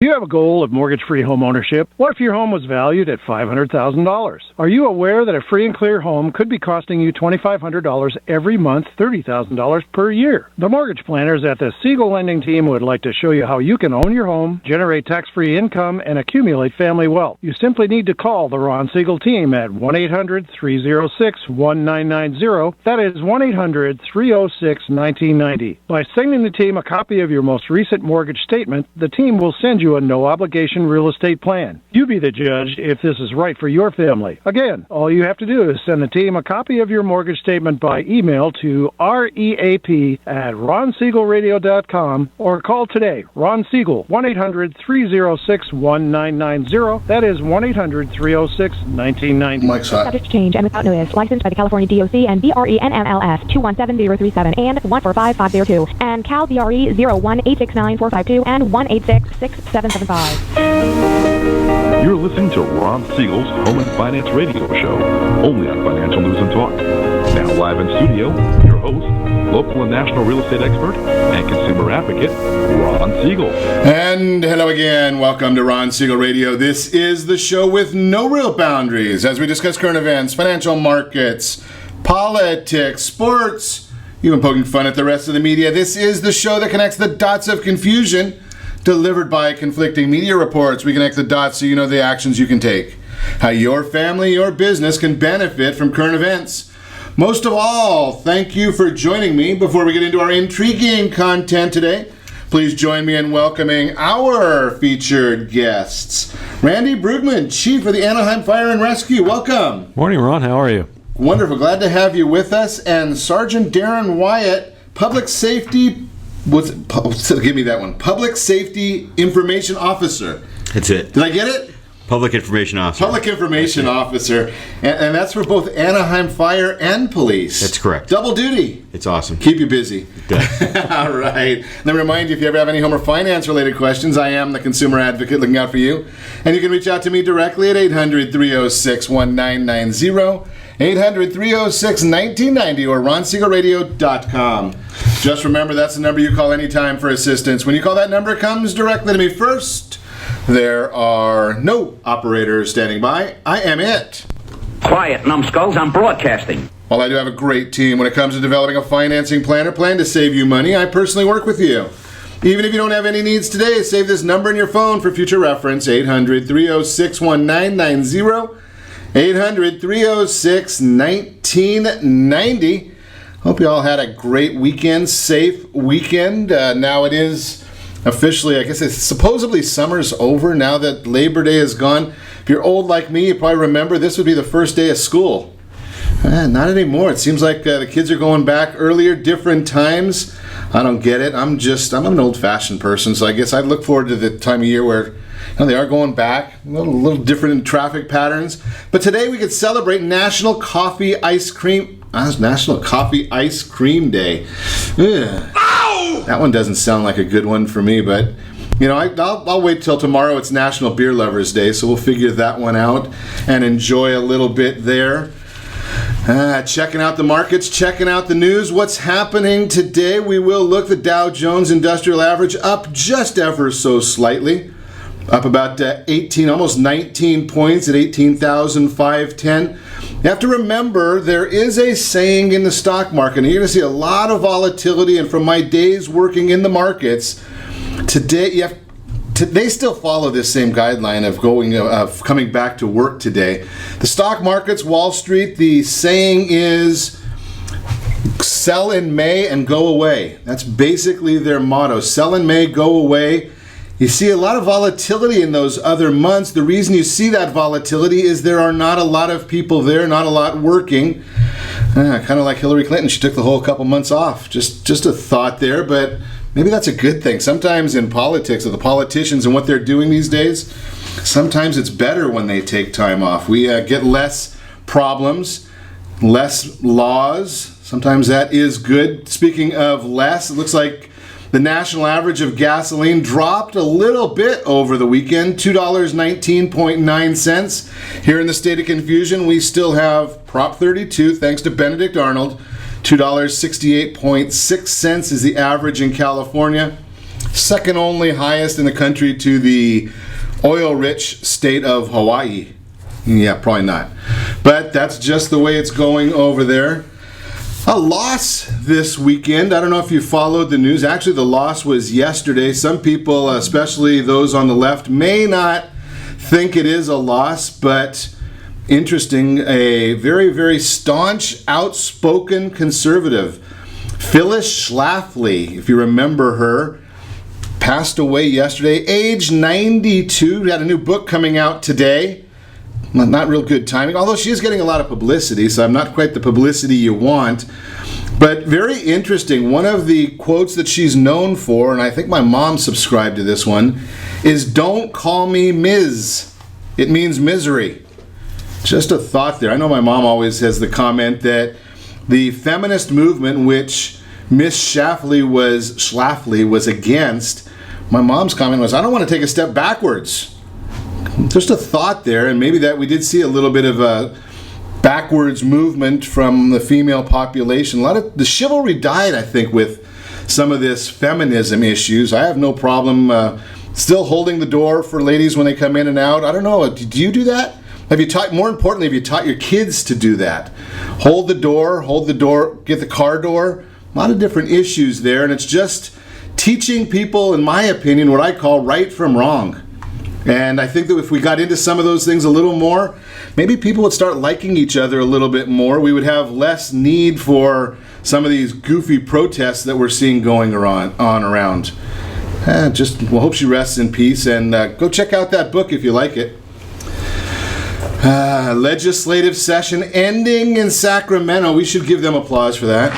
you have a goal of mortgage-free home ownership? What if your home was valued at $500,000? Are you aware that a free and clear home could be costing you $2,500 every month, $30,000 per year? The mortgage planners at the Siegel Lending Team would like to show you how you can own your home, generate tax-free income, and accumulate family wealth. You simply need to call the Ron Siegel Team at 1-800-306-1990. That is 1-800-306-1990. By sending the team a copy of your most recent mortgage statement, the team will send you a no-obligation real estate plan. You be the judge if this is right for your family. Again, all you have to do is send the team a copy of your mortgage statement by email to reap@ronsiegelradio.com or call today. Ron Siegel, 1-800-306-1990. That is 1-800-306-1990. Mike's hot. Subject to change and without notice. Licensed by the California DOC and BRENMLS 217037 and 145502 and Cal BRE 01869452 and 1866775. You're listening to Ron Siegel's Home and Finance Radio Show, only on Financial News and Talk. Now live in studio, your host, local and national real estate expert and consumer advocate, Ron Siegel. And hello again. Welcome to Ron Siegel Radio. This is the show with no real boundaries as we discuss current events, financial markets, politics, sports, even poking fun at the rest of the media. This is the show that connects the dots of confusion delivered by conflicting media reports. We connect the dots so you know the actions you can take, how your family, your business can benefit from current events. Most of all, thank you for joining me. Before we get into our intriguing content today, please join me in welcoming our featured guests. Randy Bruegman, Chief of the Anaheim Fire and Rescue. Welcome. Morning, Ron. How are you? Wonderful. Glad to have you with us. And Sgt Daron Wyatt, Public Safety... give me that one. Public Safety Information Officer. That's it. Did I get it? Public Information Officer. Public Information Officer. And that's for both Anaheim Fire and Police. That's correct. Double duty. It's awesome. Keep you busy. It does. All right. Let me remind you, if you ever have any home or finance related questions, I am the consumer advocate looking out for you. And you can reach out to me directly at 800-306-1990. 800-306-1990 or ronsiegelradio.com. Just remember, that's the number you call anytime for assistance. When you call, that number comes directly to me first. There are no operators standing by. I am it. Quiet, numbskulls. I'm broadcasting. While I do have a great team when it comes to developing a financing plan or plan to save you money, I personally work with you. Even if you don't have any needs today, save this number in your phone for future reference. 800-306-1990. 800-306-1990. Hope you all had a great weekend, safe weekend. Now it is officially, I guess it's supposedly summer's over now that Labor Day is gone. If you're old like me, you probably remember this would be the first day of school. Not anymore. It seems like the kids are going back earlier, different times. I don't get it. I'm an old-fashioned person, so I guess I look forward to the time of year where they are going back, a little different in traffic patterns. But today we could celebrate National Coffee Ice Cream Day. Ow! That one doesn't sound like a good one for me, but I'll wait till tomorrow. It's National Beer Lovers Day, so we'll figure that one out and enjoy a little bit there. Checking out the markets, checking out the news. What's happening today? We will look the Dow Jones Industrial Average up just ever so slightly. Up about 18, almost 19 points at 18,510. You have to remember, there is a saying in the stock market, and you're going to see a lot of volatility, and from my days working in the markets, today they still follow this same guideline of coming back to work today. The stock markets, Wall Street, the saying is sell in May and go away. That's basically their motto. Sell in May, go away. You see a lot of volatility in those other months. The reason you see that volatility is there are not a lot of people there, not a lot working. Kind of like Hillary Clinton. She took the whole couple months off. Just a thought there, but maybe that's a good thing. Sometimes in politics, or the politicians and what they're doing these days, sometimes it's better when they take time off. We get less problems, less laws. Sometimes that is good. Speaking of less, it looks like the national average of gasoline dropped a little bit over the weekend, $2.19.9. Here in the state of confusion, we still have Prop 32, thanks to Benedict Arnold. $2.68.6 is the average in California. second only highest in the country to the oil-rich state of Hawaii. Yeah, probably not. But that's just the way it's going over there. A loss this weekend. I don't know if you followed the news. Actually, the loss was yesterday. Some people, especially those on the left, may not think it is a loss, but interesting. A very, very staunch, outspoken conservative, Phyllis Schlafly, if you remember her, passed away yesterday, age 92. Had a new book coming out today. Not real good timing, although she is getting a lot of publicity, so I'm not quite the publicity you want. But very interesting. One of the quotes that she's known for, and I think my mom subscribed to this one, is "Don't call me Ms." It means misery. Just a thought there. I know my mom always has the comment that the feminist movement, which Miss Schlafly was against, my mom's comment was, "I don't want to take a step backwards." Just a thought there, and maybe that we did see a little bit of a backwards movement from the female population. A lot of the chivalry died, I think, with some of this feminism issues. I have no problem still holding the door for ladies when they come in and out. I don't know, do you do that? Have you taught, more importantly, have you taught your kids to do that? Hold the door, get the car door. A lot of different issues there, and it's just teaching people, in my opinion, what I call right from wrong. And I think that if we got into some of those things a little more, maybe people would start liking each other a little bit more. We would have less need for some of these goofy protests that we're seeing going around. We'll hope she rests in peace, and go check out that book if you like it. Legislative session ending in Sacramento. We should give them applause for that.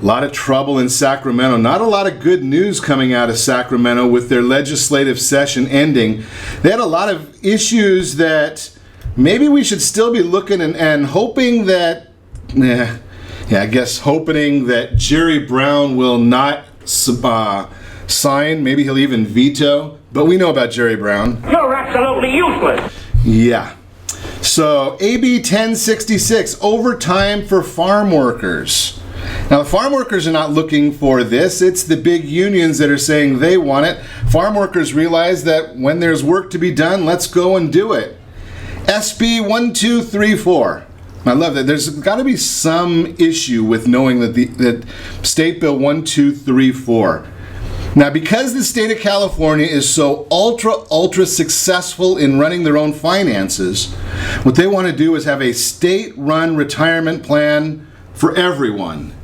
A lot of trouble in Sacramento. Not a lot of good news coming out of Sacramento with their legislative session ending. They had a lot of issues that maybe we should still be looking and hoping that, hoping that Jerry Brown will not sign. Maybe he'll even veto. But we know about Jerry Brown. You're absolutely useless. Yeah. So, AB 1066, overtime for farm workers. Now, the farm workers are not looking for this. It's the big unions that are saying they want it. Farm workers realize that when there's work to be done, let's go and do it. SB 1234. I love that. There's got to be some issue with knowing that State Bill 1234. Now, because the state of California is so ultra successful in running their own finances, what they want to do is have a state-run retirement plan for everyone.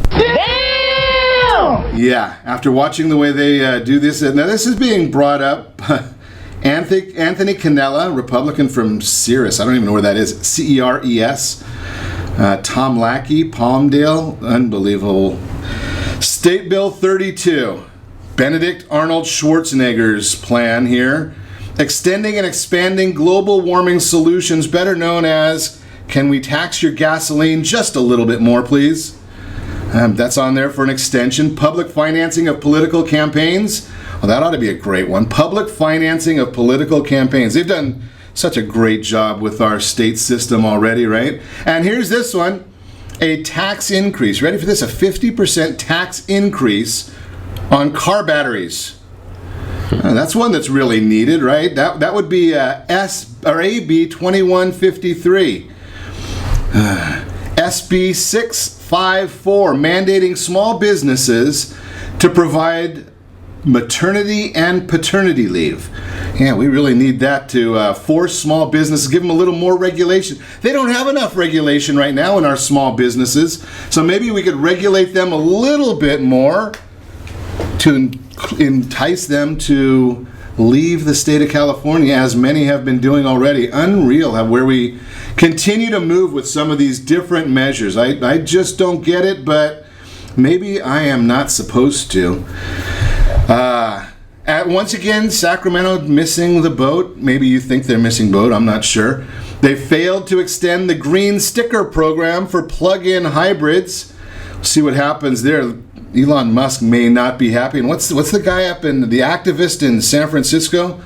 Damn! Yeah, after watching the way they do this, now this is being brought up. Anthony Cannella, Republican from Ceres, I don't even know where that is, CERES. Tom Lackey, Palmdale, unbelievable. State Bill 32, Benedict Arnold Schwarzenegger's plan here, extending and expanding global warming solutions, better known as, can we tax your gasoline just a little bit more, please? That's on there for an extension. Public financing of political campaigns. Well, that ought to be a great one. Public financing of political campaigns. They've done such a great job with our state system already, right? And here's this one. A tax increase. Ready for this? A 50% tax increase on car batteries. That's one that's really needed, right? That would be AB 2153. SB 654, mandating small businesses to provide maternity and paternity leave. Yeah, we really need that to force small businesses, give them a little more regulation. They don't have enough regulation right now in our small businesses, so maybe we could regulate them a little bit more to entice them to leave the state of California, as many have been doing already. Unreal where we continue to move with some of these different measures. I just don't get it, but maybe I am not supposed to. Once again, Sacramento missing the boat. Maybe you think they're missing boat, I'm not sure. They failed to extend the green sticker program for plug-in hybrids. See what happens there. Elon Musk may not be happy. And what's the guy up in, the activist in San Francisco?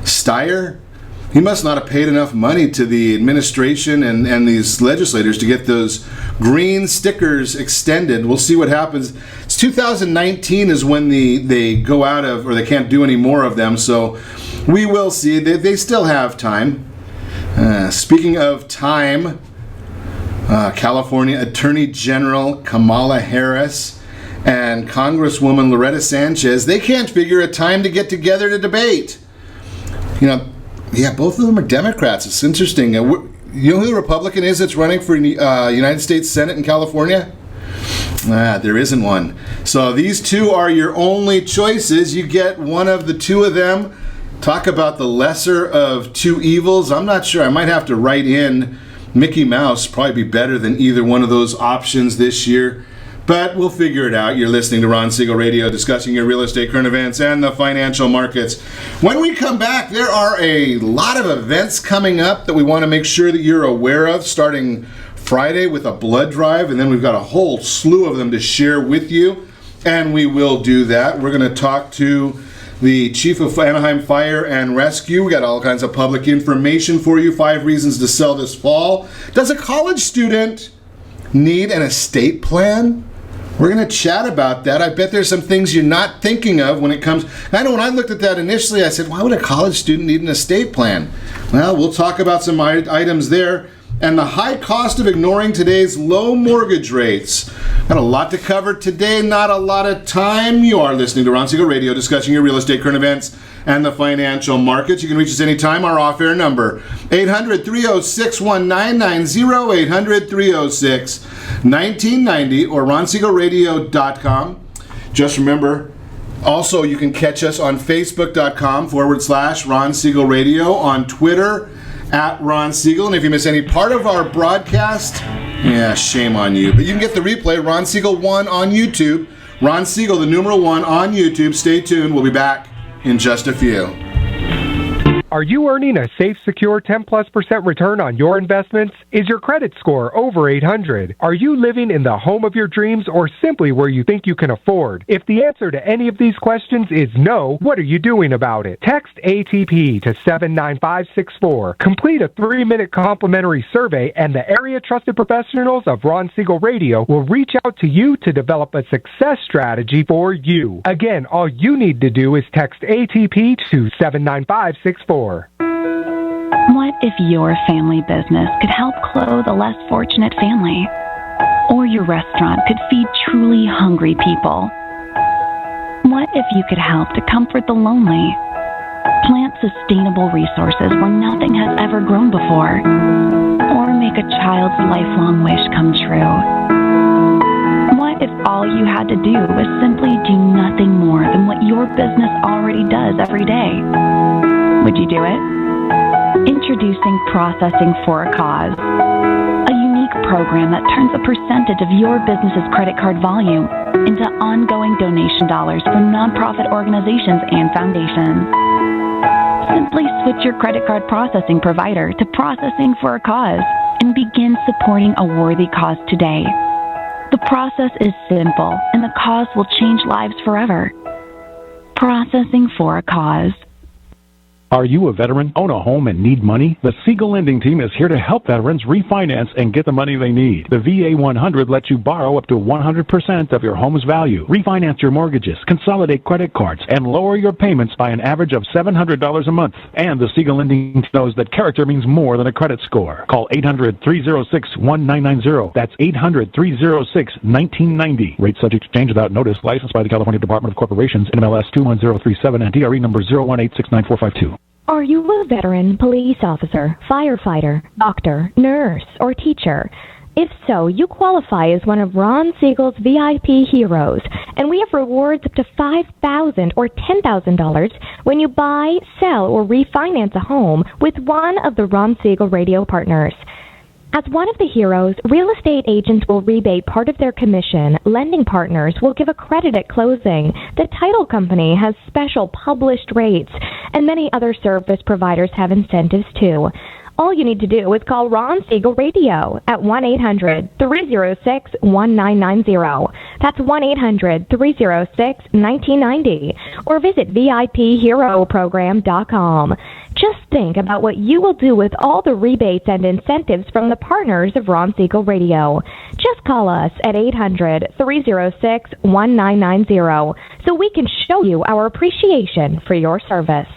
Steyer? He must not have paid enough money to the administration and these legislators to get those green stickers extended. We'll see what happens. It's 2019 is when they go out of, or they can't do any more of them, so we will see. They still have time. Speaking of time, California Attorney General Kamala Harris and Congresswoman Loretta Sanchez, they can't figure a time to get together to debate. Yeah, both of them are Democrats. It's interesting. You know who the Republican is that's running for United States Senate in California? There isn't one. So these two are your only choices. You get one of the two of them. Talk about the lesser of two evils. I'm not sure. I might have to write in Mickey Mouse. Probably be better than either one of those options this year. But we'll figure it out. You're listening to Ron Siegel Radio, discussing your real estate, current events, and the financial markets. When we come back, there are a lot of events coming up that we want to make sure that you're aware of, starting Friday with a blood drive, and then we've got a whole slew of them to share with you, and we will do that. We're going to talk to the chief of Anaheim Fire and Rescue. We got all kinds of public information for you. 5 reasons to sell this fall. Does a college student need an estate plan? We're going to chat about that. I bet there's some things you're not thinking of when it comes. I know when I looked at that initially, I said, why would a college student need an estate plan? Well, we'll talk about some items there. And the high cost of ignoring today's low mortgage rates. Got a lot to cover today, not a lot of time. You are listening to Ron Siegel Radio, discussing your real estate, current events, and the financial markets. You can reach us anytime. Our off-air number, 800-306-1990, 800-306-1990, or ronsiegelradio.com. Just remember, also you can catch us on facebook.com/Ron Siegel Radio, on Twitter, @Ron Siegel. And if you miss any part of our broadcast, yeah, shame on you. But you can get the replay, Ron Siegel 1 on YouTube. Ron Siegel, the numeral 1 on YouTube. Stay tuned. We'll be back in just a few. Are you earning a safe, secure 10+% return on your investments? Is your credit score over 800? Are you living in the home of your dreams or simply where you think you can afford? If the answer to any of these questions is no, what are you doing about it? Text ATP to 79564. Complete a 3-minute complimentary survey and the area trusted professionals of Ron Siegel Radio will reach out to you to develop a success strategy for you. Again, all you need to do is text ATP to 79564. What if your family business could help clothe a less fortunate family? Or your restaurant could feed truly hungry people? What if you could help to comfort the lonely? Plant sustainable resources where nothing has ever grown before? Or make a child's lifelong wish come true? What if all you had to do was simply do nothing more than what your business already does every day? Would you do it? Introducing Processing for a Cause, a unique program that turns a percentage of your business's credit card volume into ongoing donation dollars for nonprofit organizations and foundations. Simply switch your credit card processing provider to Processing for a Cause and begin supporting a worthy cause today. The process is simple, and the cause will change lives forever. Processing for a Cause. Are you a veteran, own a home, and need money? The Siegel Lending Team is here to help veterans refinance and get the money they need. The VA 100 lets you borrow up to 100% of your home's value, refinance your mortgages, consolidate credit cards, and lower your payments by an average of $700 a month. And the Siegel Lending Team knows that character means more than a credit score. Call 800-306-1990. That's 800-306-1990. Rate subject to change without notice. Licensed by the California Department of Corporations, NMLS 21037, and DRE number 018694452. Are you a veteran, police officer, firefighter, doctor, nurse, or teacher? If so, you qualify as one of Ron Siegel's VIP heroes, and we have rewards up to $5,000 or $10,000 when you buy, sell, or refinance a home with one of the Ron Siegel Radio partners. As one of the heroes, real estate agents will rebate part of their commission, lending partners will give a credit at closing, the title company has special published rates, and many other service providers have incentives too. All you need to do is call Ron Siegel Radio at 1-800-306-1990. That's 1-800-306-1990. Or visit VIPHeroProgram.com. Just think about what you will do with all the rebates and incentives from the partners of Ron Siegel Radio. Just call us at 800-306-1990 so we can show you our appreciation for your service.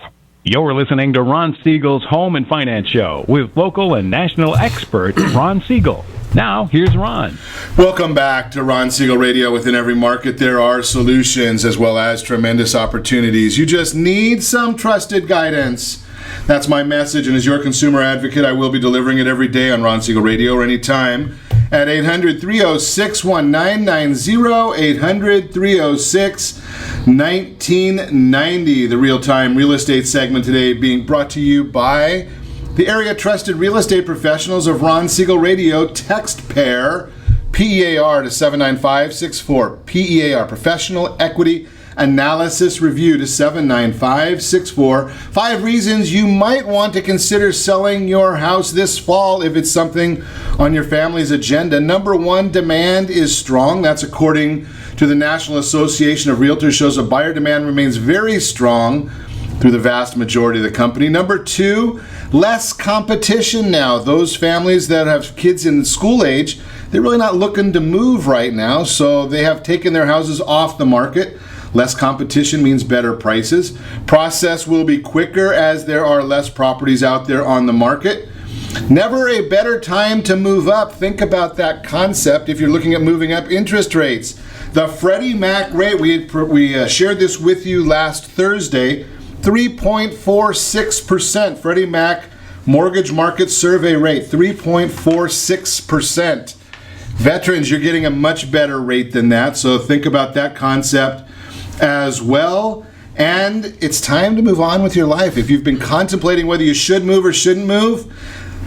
You're listening to Ron Siegel's Home and Finance Show with local and national expert Ron Siegel. Now, here's Ron. Welcome back to Ron Siegel Radio. Within every market, there are solutions as well as tremendous opportunities. You just need some trusted guidance. That's my message, and as your consumer advocate, I will be delivering it every day on Ron Siegel Radio or anytime at 800-306-1990, 800-306-1990. The real-time real estate segment today being brought to you by the area trusted real estate professionals of Ron Siegel Radio. Text PAIR, PEAR to 79564. PEAR, Professional Equity Analysis Review to 79564. 5 reasons you might want to consider selling your house this fall if it's something on your family's agenda. Number 1, demand is strong. That's according to the National Association of Realtors, shows a buyer demand remains very strong through the vast majority of the company. Number 2, less competition now. Those families that have kids in school age, they're really not looking to move right now, so they have taken their houses off the market. Less competition means better prices. Process will be quicker as there are less properties out there on the market. Never a better time to move up. Think about that concept if you're looking at moving up. Interest rates. The Freddie Mac rate, we shared this with you last Thursday, 3.46%. Freddie Mac Mortgage Market Survey rate, 3.46%. Veterans, you're getting a much better rate than that, so think about that concept as well. And it's time to move on with your life. If you've been contemplating whether you should move or shouldn't move,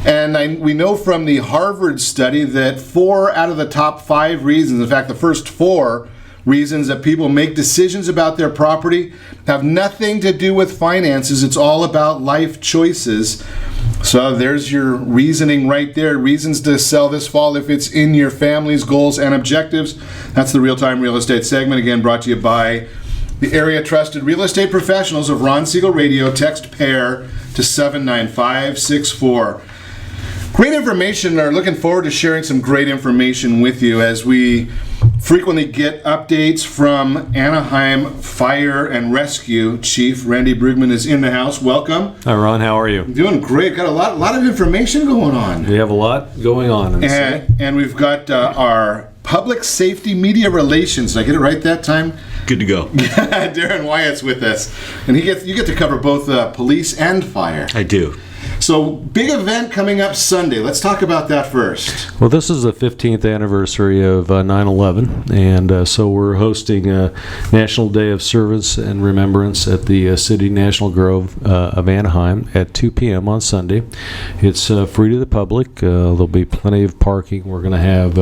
and we know from the Harvard study that 4 out of the top 5 reasons, in fact the first 4 reasons that people make decisions about their property have nothing to do with finances. It's all about life choices. So there's your reasoning right there. Reasons to sell this fall if it's in your family's goals and objectives. That's the Real-Time Real Estate segment, again brought to you by the area trusted real estate professionals of Ron Siegel Radio. Text PAIR to 79564. Great information. Are looking forward to sharing some great information with you as we frequently get updates from Anaheim Fire and Rescue. Chief Randy Bruegman is in the house. Welcome. Hi, Ron. How are you? Doing great. Got a lot of information going on. We have a lot going on. And we've got our public safety media relations. Did I get it right that time? Good to go. Daron Wyatt's with us, and you get to cover both police and fire. I do. So, big event coming up Sunday. Let's talk about that first. Well, this is the 15th anniversary of 9/11, and so we're hosting a National Day of Service and Remembrance at the City National Grove of Anaheim at 2 p.m. on Sunday. It's free to the public. There'll be plenty of parking. We're going to have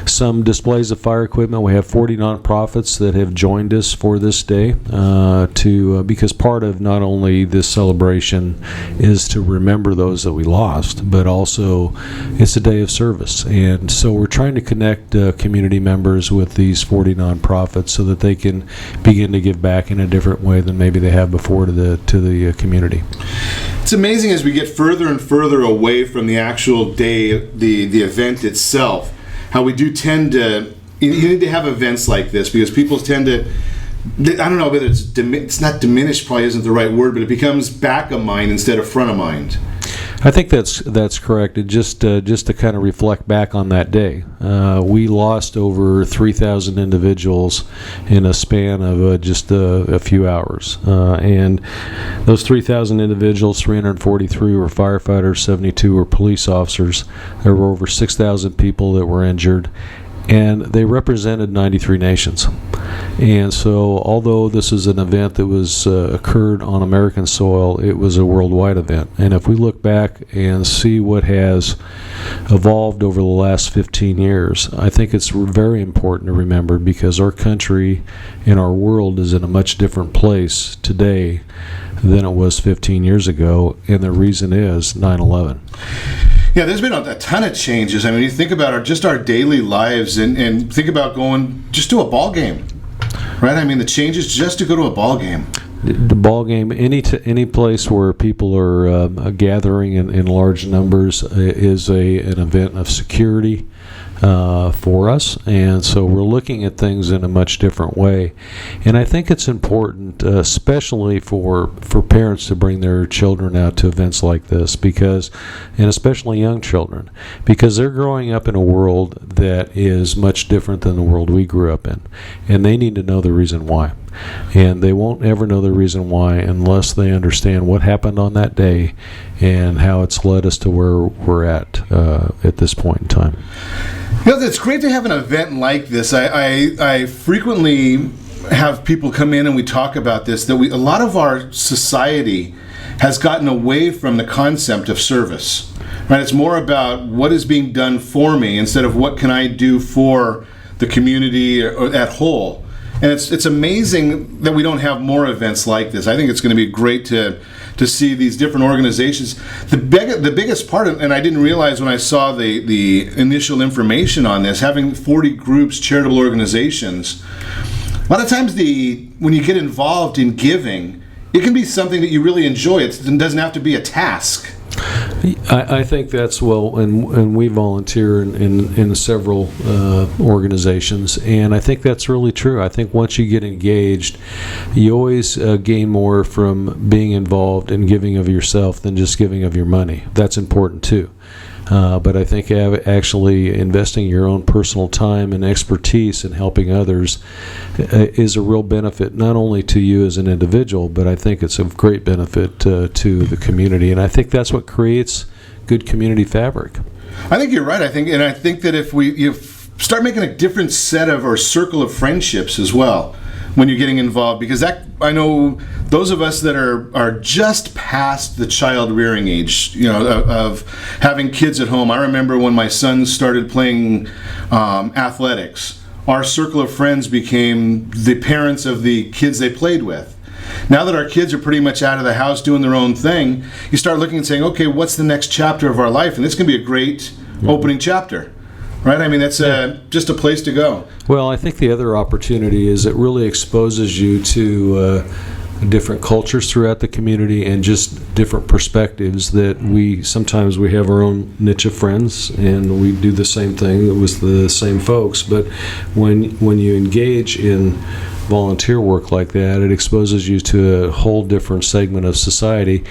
some displays of fire equipment. We have 40 nonprofits that have joined us for this day because part of not only this celebration is to remember those that we lost, but also it's a day of service. And so we're trying to connect community members with these 40 nonprofits so that they can begin to give back in a different way than maybe they have before to the community. It's amazing as we get further and further away from the actual day, the event itself, how we do tend to, you need to have events like this because people tend to, I don't know whether it's not diminished, probably isn't the right word, but it becomes back of mind instead of front of mind. I think that's correct. It just to kind of reflect back on that day, we lost over 3,000 individuals in a span of just a few hours, and those 3,000 individuals, 343 were firefighters, 72 were police officers. There were over 6,000 people that were injured. And they represented 93 nations. And so although this is an event that was occurred on American soil, it was a worldwide event. And if we look back and see what has evolved over the last 15 years, I think it's very important to remember because our country and our world is in a much different place today than it was 15 years ago. And the reason is 9/11. Yeah, there's been a ton of changes. I mean, you think about our daily lives and think about going just to a ball game, right? I mean, the changes just to go to a ball game. the ball game, any place where people are gathering in large numbers is an event of security for us, and so we're looking at things in a much different way. And I think it's important, especially for parents, to bring their children out to events like this, and especially young children, because they're growing up in a world that is much different than the world we grew up in, and they need to know the reason why. And they won't ever know the reason why unless they understand what happened on that day and how it's led us to where we're at this point in time. It's great to have an event like this. I frequently have people come in and we talk about this, that a lot of our society has gotten away from the concept of service. Right? It's more about what is being done for me instead of what can I do for the community or at whole. And it's amazing that we don't have more events like this. I think it's going to be great to see these different organizations. The biggest part of, and I didn't realize when I saw the initial information on this, having 40 groups, charitable organizations, a lot of times when you get involved in giving, it can be something that you really enjoy. It doesn't have to be a task. I think that's and we volunteer in several organizations, and I think that's really true. I think once you get engaged, you always gain more from being involved and giving of yourself than just giving of your money. That's important too. But I think actually investing your own personal time and expertise in helping others is a real benefit, not only to you as an individual, but I think it's a great benefit to the community. And I think that's what creates good community fabric. I think you're right. I think that if you start making a different set of or circle of friendships as well when you're getting involved, because I know those of us that are just past the child rearing age, of having kids at home. I remember when my sons started playing athletics, our circle of friends became the parents of the kids they played with. Now that our kids are pretty much out of the house doing their own thing, you start looking and saying, okay, what's the next chapter of our life? And this can be a great opening chapter. Right? I mean, that's just a place to go. Well, I think the other opportunity is it really exposes you to different cultures throughout the community and just different perspectives that sometimes we have our own niche of friends and we do the same thing with the same folks. But when you engage in volunteer work like that, it exposes you to a whole different segment of society,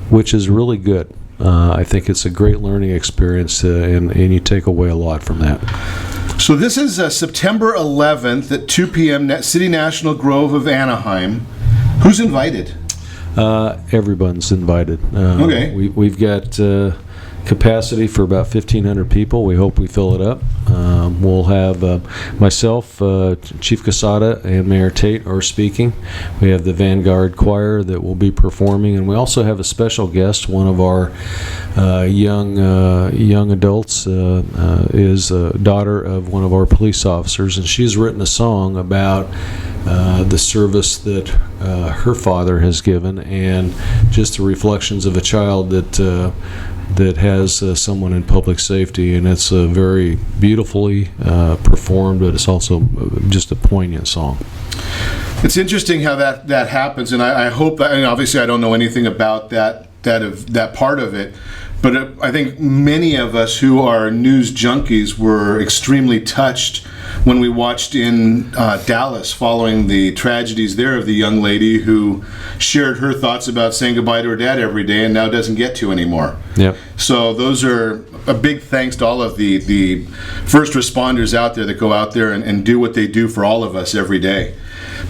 which is really good. I think it's a great learning experience, and you take away a lot from that. So this is September 11th at 2 p.m. City National Grove of Anaheim. Who's invited? Everyone's invited. Okay. We've got capacity for about 1,500 people. We hope we fill it up. We'll have myself, Chief Casada, and Mayor Tate are speaking. We have the Vanguard Choir that will be performing, and we also have a special guest. One of our young adults is a daughter of one of our police officers, and she's written a song about the service that her father has given, and just the reflections of a child that has someone in public safety, and it's very beautifully performed, but it's also just a poignant song. It's interesting how that happens, and I hope, and obviously I don't know anything about that part of it, but I think many of us who are news junkies were extremely touched when we watched in Dallas following the tragedies there of the young lady who shared her thoughts about saying goodbye to her dad every day and now doesn't get to anymore. Yep. So those are a big thanks to all of the first responders out there that go out there and do what they do for all of us every day.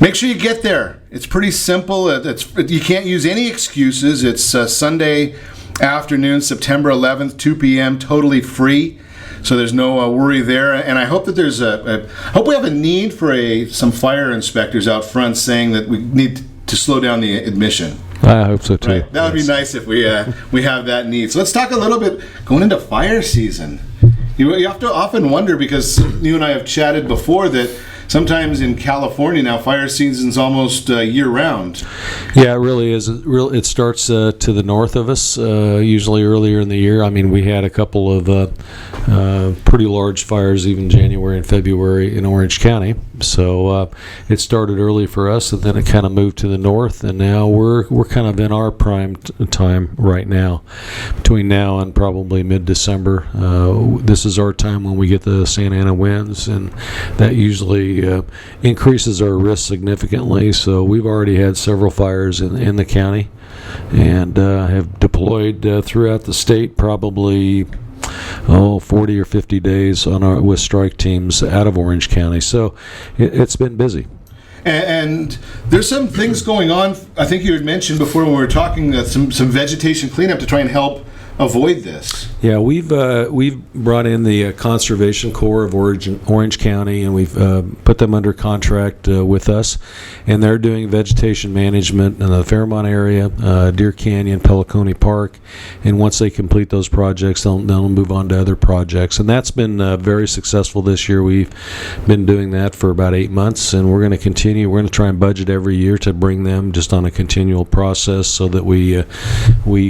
Make sure you get there. It's pretty simple. You can't use any excuses. It's Sunday afternoon, September 11th, 2 p.m., totally free. So there's no worry there. And I hope that there's hope we have a need for some fire inspectors out front saying that we need to slow down the admission. I hope so too. Right? That would be nice if we have that need. So let's talk a little bit going into fire season. You have to often wonder, because you and I have chatted before, that sometimes in California now, fire season's almost year-round. Yeah, it really is. It starts to the north of us, usually earlier in the year. I mean, we had a couple of pretty large fires even January and February in Orange County. So it started early for us, and then it kind of moved to the north, and now we're kind of in our prime time right now. Between now and probably mid-December, this is our time when we get the Santa Ana winds, and that usually increases our risk significantly. So we've already had several fires in the county, and have deployed throughout the state probably 40 or 50 days with strike teams out of Orange County. So it's been busy. And there's some things going on. I think you had mentioned before when we were talking some vegetation cleanup to try and help avoid this. Yeah, we've brought in the Conservation Corps of Orange County, and we've put them under contract with us, and they're doing vegetation management in the Fairmont area, Deer Canyon, Peliconey Park, and once they complete those projects, they'll move on to other projects, and that's been very successful this year. We've been doing that for about 8 months, and we're going to continue. We're going to try and budget every year to bring them just on a continual process so that we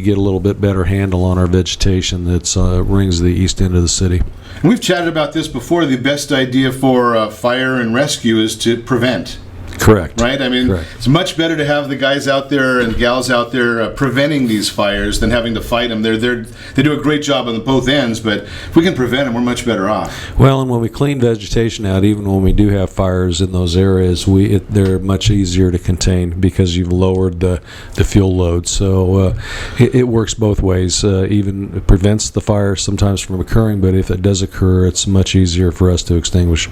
get a little bit better handle on our vegetation that rings the east end of the city. And we've chatted about this before. The best idea for fire and rescue is to prevent. Correct. Right? I mean, correct. It's much better to have the guys out there and gals out there preventing these fires than having to fight them. They do a great job on both ends, but if we can prevent them, we're much better off. Well, and when we clean vegetation out, even when we do have fires in those areas, they're much easier to contain because you've lowered the fuel load. So it works both ways. Even it prevents the fire sometimes from occurring, but if it does occur, it's much easier for us to extinguish.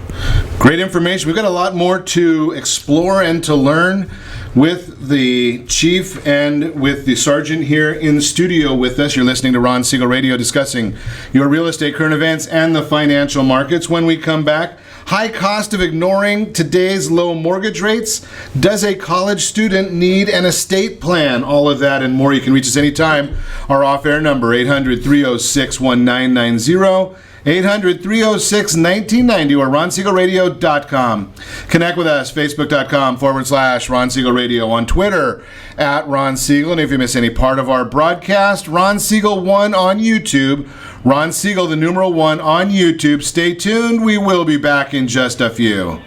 Great information. We've got a lot more to explore and to learn with the chief and with the sergeant here in the studio with us. You're listening to Ron Siegel Radio, discussing your real estate current events and the financial markets. When we come back, high cost of ignoring today's low mortgage rates. Does a college student need an estate plan? All of that and more. You can reach us anytime. Our off-air number, 800-306-1990. 800-306-1990 or RonSiegelRadio.com. Connect with us, Facebook.com/Ron Siegel Radio, on Twitter @Ron Siegel. And if you miss any part of our broadcast, Ron Siegel 1 on YouTube. Ron Siegel, the numeral 1 on YouTube. Stay tuned. We will be back in just a few.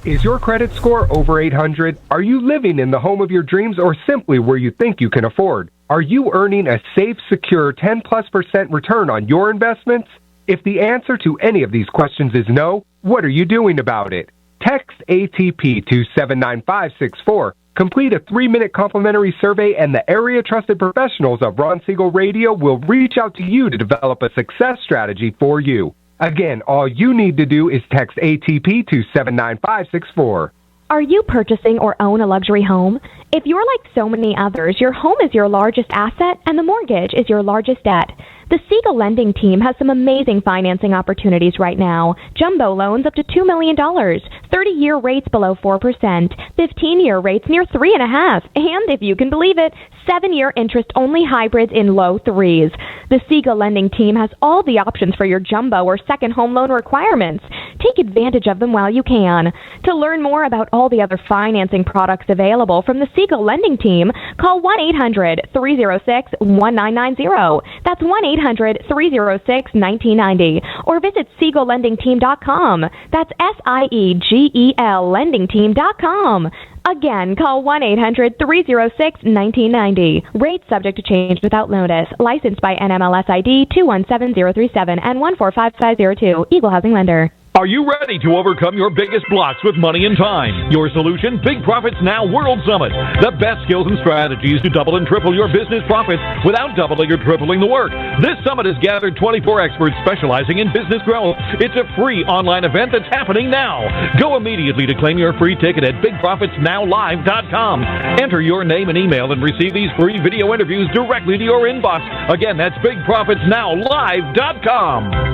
Is your credit score over 800? Are you living in the home of your dreams or simply where you think you can afford? Are you earning a safe, secure 10+% return on your investments? If the answer to any of these questions is no, what are you doing about it? Text ATP to 79564. Complete a 3-minute complimentary survey, and the area trusted professionals of Ron Siegel Radio will reach out to you to develop a success strategy for you. Again, all you need to do is text ATP to 79564. Are you purchasing or own a luxury home? If you're like so many others, your home is your largest asset and the mortgage is your largest debt. The Siegel Lending Team has some amazing financing opportunities right now. Jumbo loans up to $2 million, 30-year rates below 4%, 15-year rates near 3.5%, and if you can believe it, 7-year interest-only hybrids in low 3s. The Siegel Lending Team has all the options for your jumbo or second home loan requirements. Take advantage of them while you can. To learn more about all the other financing products available from the Siegel Lending Team, call 1-800-306-1990. That's 1-800-306-1990. Or visit SiegelLendingTeam.com. That's SIEGEL LendingTeam.com. Again, call 1-800-306-1990. Rates subject to change without notice. Licensed by NMLS ID 217037 and 145502. Equal Housing Lender. Are you ready to overcome your biggest blocks with money and time? Your solution, Big Profits Now World Summit. The best skills and strategies to double and triple your business profits without doubling or tripling the work. This summit has gathered 24 experts specializing in business growth. It's a free online event that's happening now. Go immediately to claim your free ticket at BigProfitsNowLive.com. Enter your name and email and receive these free video interviews directly to your inbox. Again, that's BigProfitsNowLive.com.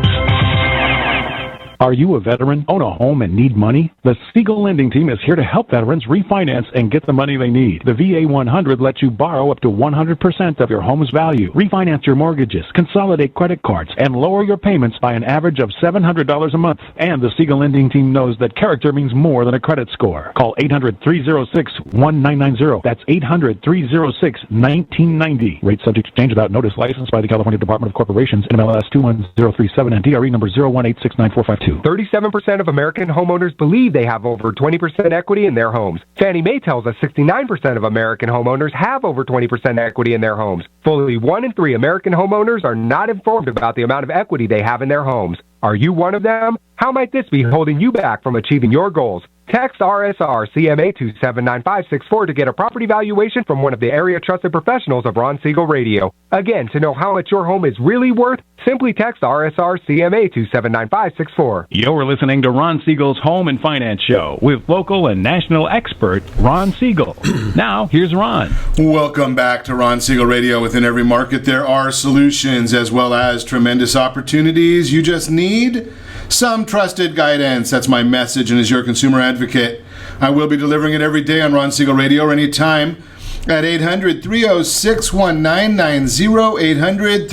Are you a veteran, own a home, and need money? The Siegel Lending Team is here to help veterans refinance and get the money they need. The VA 100 lets you borrow up to 100% of your home's value, refinance your mortgages, consolidate credit cards, and lower your payments by an average of $700 a month. And the Siegel Lending Team knows that character means more than a credit score. Call 800-306-1990. That's 800-306-1990. Rate subject to change without notice. Licensed by the California Department of Corporations, NMLS 21037, and DRE number 0186945. 37% of American homeowners believe they have over 20% equity in their homes. Fannie Mae tells us 69% of American homeowners have over 20% equity in their homes. Fully 1 in 3 American homeowners are not informed about the amount of equity they have in their homes. Are you one of them? How might this be holding you back from achieving your goals? Text RSR CMA to 79564 to get a property valuation from one of the area trusted professionals of Ron Siegel Radio. Again, to know how much your home is really worth, simply text RSR CMA to 79564. You're listening to Ron Siegel's Home and Finance Show with local and national expert Ron Siegel. Now, here's Ron. Welcome back to Ron Siegel Radio. Within every market, there are solutions as well as tremendous opportunities. You just need some trusted guidance. That's my message, and as your consumer advocate, I will be delivering it every day on Ron Siegel Radio or anytime at 800-306-1990,